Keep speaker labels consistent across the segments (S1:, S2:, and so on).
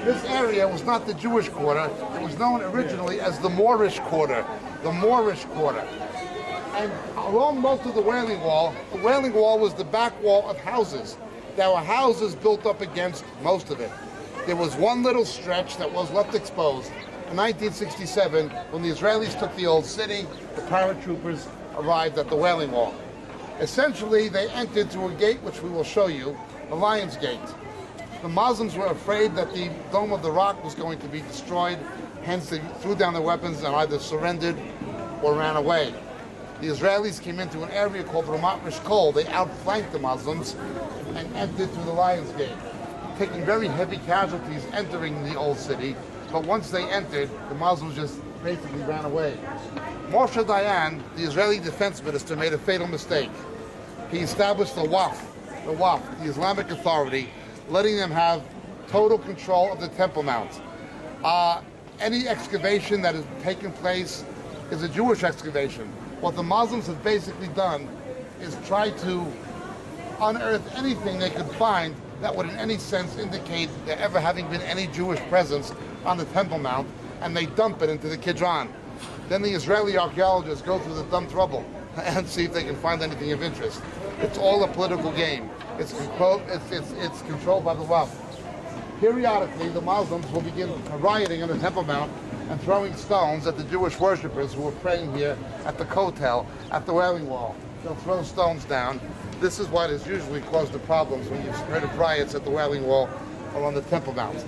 S1: This area was not the Jewish quarter. It was known originally as the Moorish quarter. The Moorish quarter. And along most of the Wailing Wall was the back wall of houses. There were houses built up against most of it. There was one little stretch that was left exposed. In 1967, when the Israelis took the old city, the paratroopers arrived at the Wailing Wall. Essentially, they entered through a gate which we will show you, the Lion's Gate. The Muslims were afraid that the Dome of the Rock was going to be destroyed, hence they threw down their weapons and either surrendered or ran away. The Israelis came into an area called Ramat Rishkol. They outflanked the Muslims and entered through the Lion's Gate, taking very heavy casualties entering the old city, but once they entered, the Muslims just basically ran away. Moshe Dayan, the Israeli defense minister, made a fatal mistake. He established the Waqf, the Islamic Authority, letting them have total control of the Temple Mount. Any excavation that has taken place is a Jewish excavation. What the Muslims have basically done is try to unearth anything they could find that would in any sense indicate there ever having been any Jewish presence on the Temple Mount, and they dump it into the Kidron. Then the Israeli archaeologists go through the dumped rubble and see if they can find anything of interest. It's all a political game. It's controlled by the Waqf. Periodically, the Muslims will begin rioting on the Temple Mount and throwing stones at the Jewish worshippers who were praying here at the Kotel, at the Wailing Wall. They'll throw stones down. This is what has usually caused the problems when you've heard of riots at the Wailing Wall or on the Temple Mount.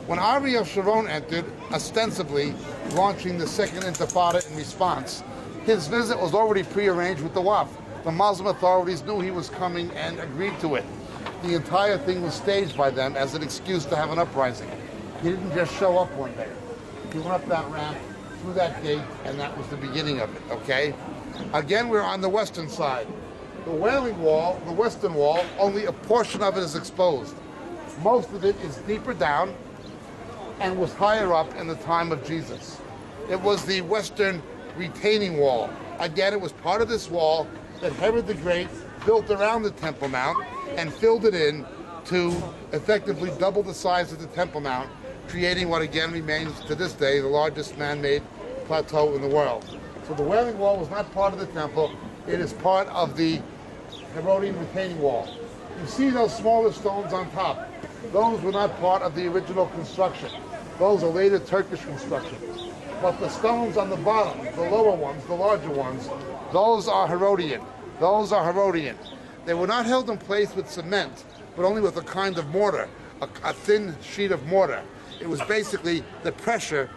S1: When Ariel Sharon entered, ostensibly launching the Second Intifada in response, his visit was already prearranged with the Waqf. The Muslim authorities knew he was coming and agreed to it. The entire thing was staged by them as an excuse to have an uprising. He didn't just show up one day. He went up that ramp, through that gate, and that was the beginning of it, okay? Again, we're on the western side. The Wailing Wall, the western wall, only a portion of it is exposed. Most of it is deeper down and was higher up in the time of Jesus. It was the western retaining wall. Again, it was part of this wall that Herod the Great built around the Temple Mount and filled it in to effectively double the size of the Temple Mount, creating what again remains to this day the largest man-made plateau in the world. So the Wailing Wall was not part of the temple. It is part of the Herodian retaining wall. You see those smaller stones on top. Those were not part of the original construction. Those are later Turkish construction. But the stones on the bottom, the lower ones, the larger ones, those are Herodian. Those are Herodian. They were not held in place with cement, but only with a kind of mortar, a thin sheet of mortar. It was basically the pressure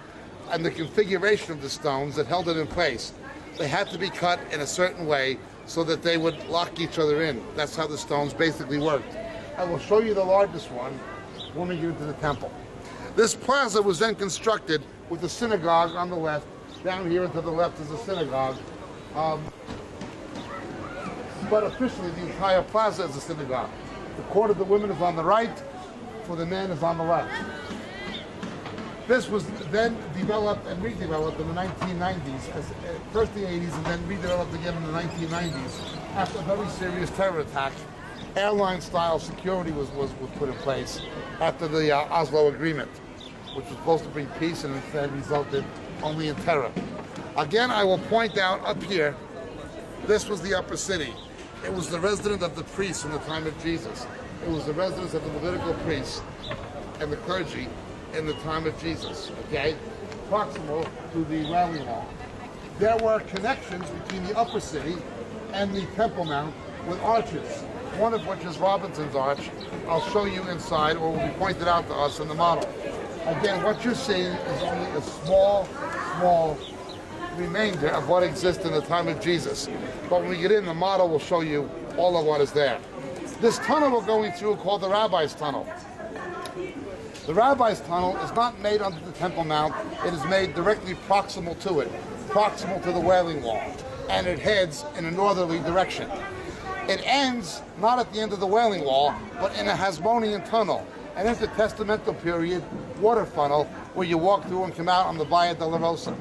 S1: and the configuration of the stones that held it in place. They had to be cut in a certain way so that they would lock each other in. That's how the stones basically worked. I will show you the largest one when we get into the temple. This plaza was then constructed with the synagogue on the left. Down here and to the left is the synagogue. But officially the entire plaza is a synagogue. The court of the women is on the right, for the men is on the left. This was then developed and redeveloped in the 1990s, first the 80s and then redeveloped again in the 1990s after a very serious terror attack. Airline-style security was put in place after the Oslo Agreement, which was supposed to bring peace and instead resulted only in terror. Again, I will point out up here, this was the upper city. It was the residence of the priests in the time of Jesus. It was the residence of the Levitical priests and the clergy in the time of Jesus, okay? Proximal to the Wailing Wall. There were connections between the upper city and the Temple Mount with arches, one of which is Robinson's Arch. I'll show you inside, or will be pointed out to us in the model. Again, what you're seeing is only a small remainder of what exists in the time of Jesus. But when we get in, the model will show you all of what is there. This tunnel we're going through, called the Rabbi's Tunnel. The Rabbi's Tunnel is not made under the Temple Mount. It is made directly proximal to it, proximal to the Wailing Wall, and it heads in a northerly direction. It ends not at the end of the Wailing Wall, but in a Hasmonean tunnel, an intertestamental period water funnel where you walk through and come out on the Via Dolorosa.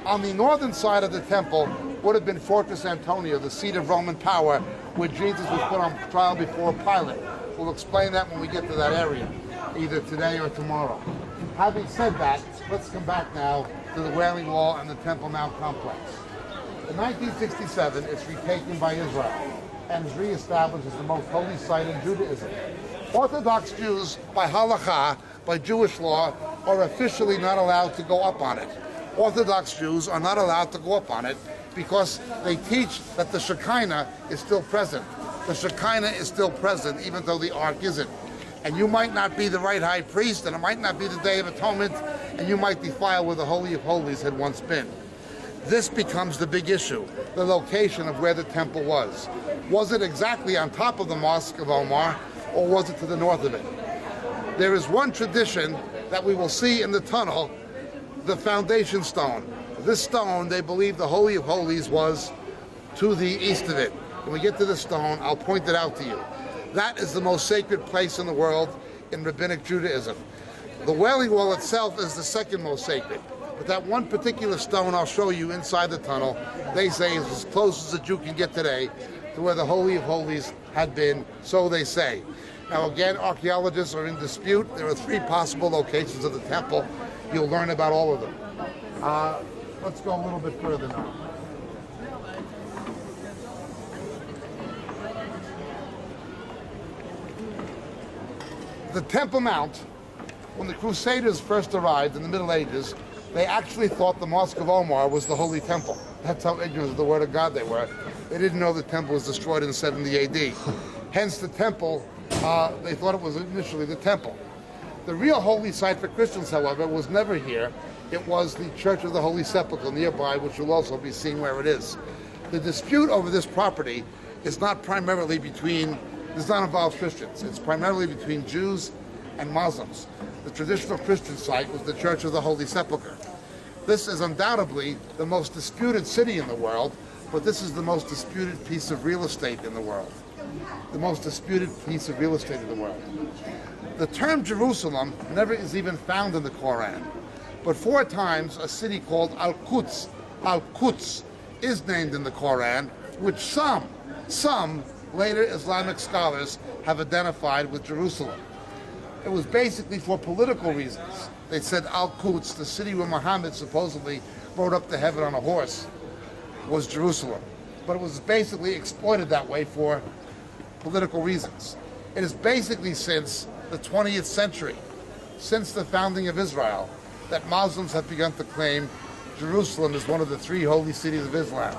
S1: On the northern side of the temple would have been Fortress Antonia, the seat of Roman power, where Jesus was put on trial before Pilate. We'll explain that when we get to that area, either today or tomorrow. Having said that, let's come back now to the Wailing Wall and the Temple Mount complex. In 1967, it's retaken by Israel and is reestablished as the most holy site in Judaism. Orthodox Jews, by halakha, by Jewish law, are officially not allowed to go up on it. Orthodox Jews are not allowed to go up on it because they teach that the Shekinah is still present. The Shekinah is still present even though the Ark isn't. And you might not be the right high priest, and it might not be the Day of Atonement, and you might defile where the Holy of Holies had once been. This becomes the big issue, the location of where the temple was. Was it exactly on top of the Mosque of Omar, or was it to the north of it? There is one tradition that we will see in the tunnel, the foundation stone. This stone, they believe the Holy of Holies was to the east of it. When we get to the stone, I'll point it out to you. That is the most sacred place in the world in Rabbinic Judaism. The Wailing Wall itself is the second most sacred. But that one particular stone I'll show you inside the tunnel, they say is as close as a Jew can get today to where the Holy of Holies had been, so they say. Now again, archaeologists are in dispute. There are 3 possible locations of the temple. You'll learn about all of them. Let's go a little bit further now. The Temple Mount, when the Crusaders first arrived in the Middle Ages, they actually thought the Mosque of Omar was the Holy Temple. That's how ignorant of the Word of God they were. They didn't know the temple was destroyed in 70 AD. Hence the temple, they thought it was initially the temple. The real holy site for Christians, however, was never here. It was the Church of the Holy Sepulchre nearby, which you'll also be seeing where it is. The dispute over this property is not primarily does not involve Christians. It's primarily between Jews and Muslims. The traditional Christian site was the Church of the Holy Sepulchre. This is undoubtedly the most disputed city in the world, but this is the most disputed piece of real estate in the world. The most disputed piece of real estate in the world. The term Jerusalem never is even found in the Quran, but 4 times a city called Al-Quds is named in the Quran, which some later Islamic scholars have identified with Jerusalem. It was basically for political reasons. They said Al-Quds, the city where Muhammad supposedly rode up to heaven on a horse, was Jerusalem. But it was basically exploited that way for political reasons. It is basically since the 20th century, since the founding of Israel, that Muslims have begun to claim Jerusalem is one of the 3 holy cities of Islam: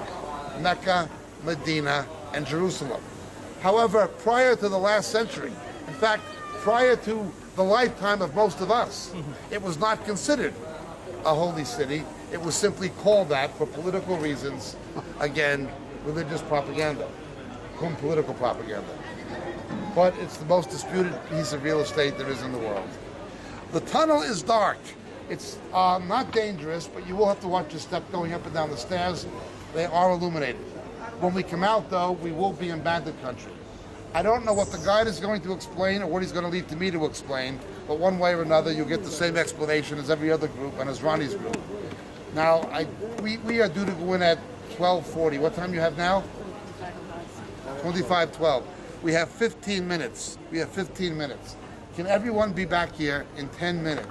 S1: Mecca, Medina, and Jerusalem. However, prior to the last century, in fact, prior to the lifetime of most of us, it was not considered a holy city. It was simply called that for political reasons. Again, religious propaganda, political propaganda. But it's the most disputed piece of real estate there is in the world. The tunnel is dark. It's not dangerous, but you will have to watch your step going up and down the stairs. They are illuminated. When we come out, though, we will be in bandit country. I don't know what the guide is going to explain or what he's going to leave to me to explain, but one way or another, you'll get the same explanation as every other group and as Ronnie's group. Now, we are due to go in at 12:40. What time you have now? 25:12. We have 15 minutes. Can everyone be back here in 10 minutes?